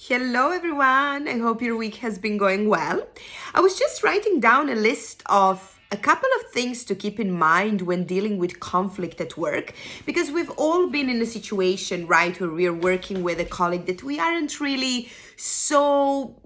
Hello everyone, I hope your week has been going well. I was just writing down a list of a couple of things to keep in mind when dealing with conflict at work, because we've all been in a situation, right, where we're working with a colleague that we aren't really so,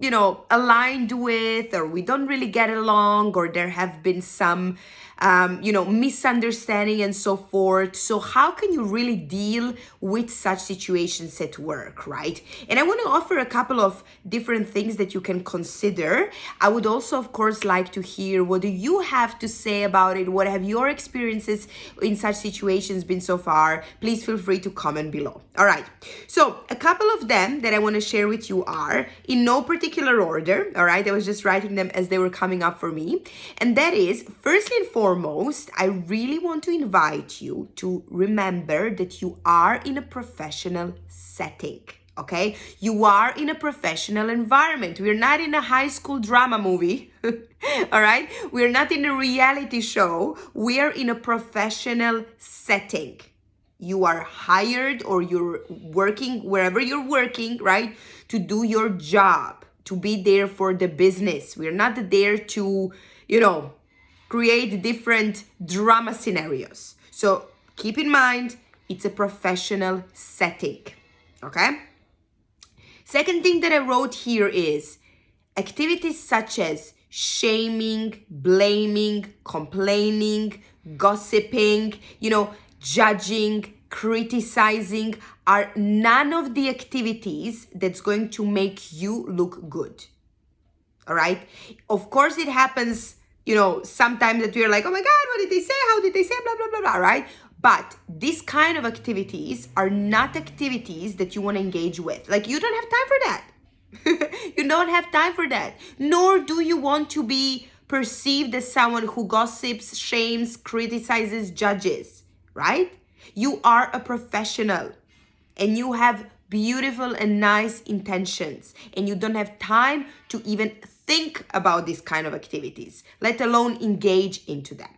aligned with, or we don't really get along, or there have been some misunderstanding and so forth. So how can you really deal with such situations at work, right? And I want to offer a couple of different things that you can consider. I would also, of course, like to hear what do you have to say about it? What have your experiences in such situations been so far? Please feel free to comment below. All right. So a couple of them that I want to share with you are in no particular order. All right. I was just writing them as they were coming up for me. And that is, firstly and foremost, I really want to invite you to remember that you are in a professional setting. Okay, you are in a professional environment. We're not in a high school drama movie. All right, we're not in a reality show. We are in a professional setting. You are hired or you're working wherever you're working, right, to do your job, to be there for the business. We're not there to, create different drama scenarios. So keep in mind, it's a professional setting, okay? Second thing that I wrote here is activities such as shaming, blaming, complaining, gossiping, judging, criticizing are none of the activities that's going to make you look good. All right? Of course, it happens, sometimes that we're like, oh my God, what did they say? How did they say? Blah, blah, blah, blah, right? But these kind of activities are not activities that you want to engage with. Like, you don't have time for that. You don't have time for that. Nor do you want to be perceived as someone who gossips, shames, criticizes, judges, right? You are a professional and you have beautiful and nice intentions, and you don't have time to even think about these kind of activities, let alone engage into them.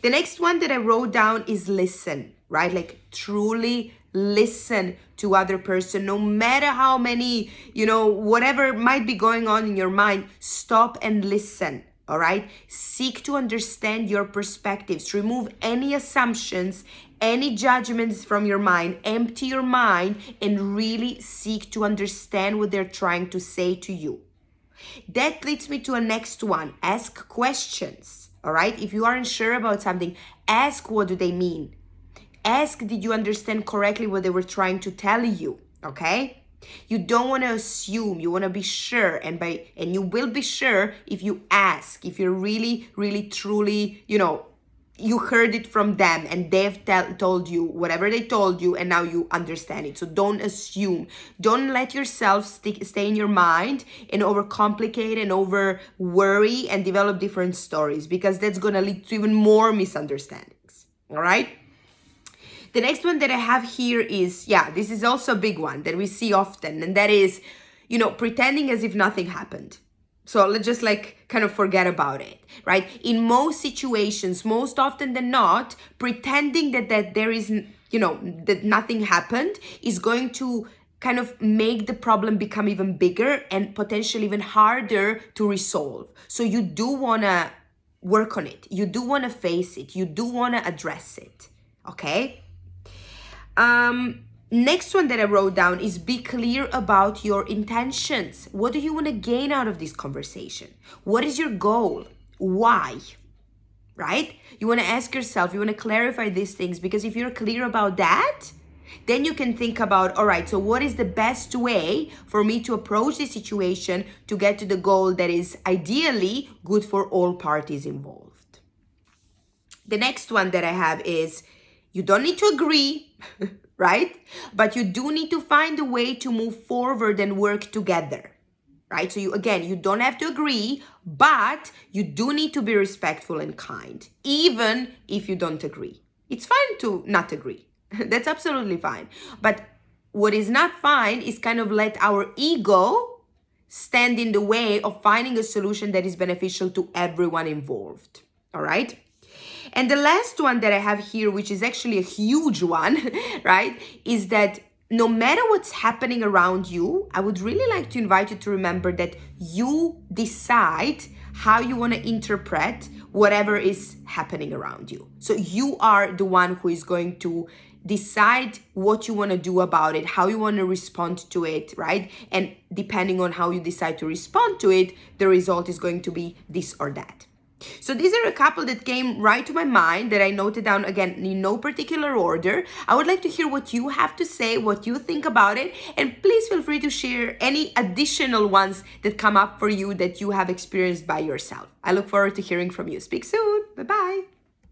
The next one that I wrote down is listen, right? Like truly listen to other person, no matter how many, whatever might be going on in your mind, stop and listen. All right. Seek to understand your perspectives. Remove any assumptions, any judgments from your mind. Empty your mind and really seek to understand what they're trying to say to you. That leads me to a next one. Ask questions. All right. If you aren't sure about something, ask what do they mean. Ask, did you understand correctly what they were trying to tell you? Okay. You don't want to assume, you want to be sure, and you will be sure if you ask, if you're really, really, truly, you heard it from them and they've told you whatever they told you and now you understand it. So don't assume. Don't let yourself stay in your mind and overcomplicate and over worry and develop different stories, because that's going to lead to even more misunderstandings. All right? The next one that I have here is, this is also a big one that we see often, and that is, pretending as if nothing happened. So let's just kind of forget about it, right? In most situations, most often than not, pretending that there is, that nothing happened is going to kind of make the problem become even bigger and potentially even harder to resolve. So you do want to work on it. You do want to face it. You do want to address it, okay? Next one that I wrote down is be clear about your intentions. What do you want to gain out of this conversation? What is your goal? Why? Right? You want to ask yourself, you want to clarify these things, because if you're clear about that, then you can think about, all right, so what is the best way for me to approach this situation to get to the goal that is ideally good for all parties involved? The next one that I have is, you don't need to agree, right? But you do need to find a way to move forward and work together, right? So you don't have to agree, but you do need to be respectful and kind, even if you don't agree. It's fine to not agree. That's absolutely fine. But what is not fine is kind of let our ego stand in the way of finding a solution that is beneficial to everyone involved, all right? And the last one that I have here, which is actually a huge one, right, is that no matter what's happening around you, I would really like to invite you to remember that you decide how you want to interpret whatever is happening around you. So you are the one who is going to decide what you want to do about it, how you want to respond to it, right? And depending on how you decide to respond to it, the result is going to be this or that. So these are a couple that came right to my mind that I noted down, again, in no particular order. I would like to hear what you have to say, what you think about it, and please feel free to share any additional ones that come up for you that you have experienced by yourself. I look forward to hearing from you. Speak soon. Bye-bye.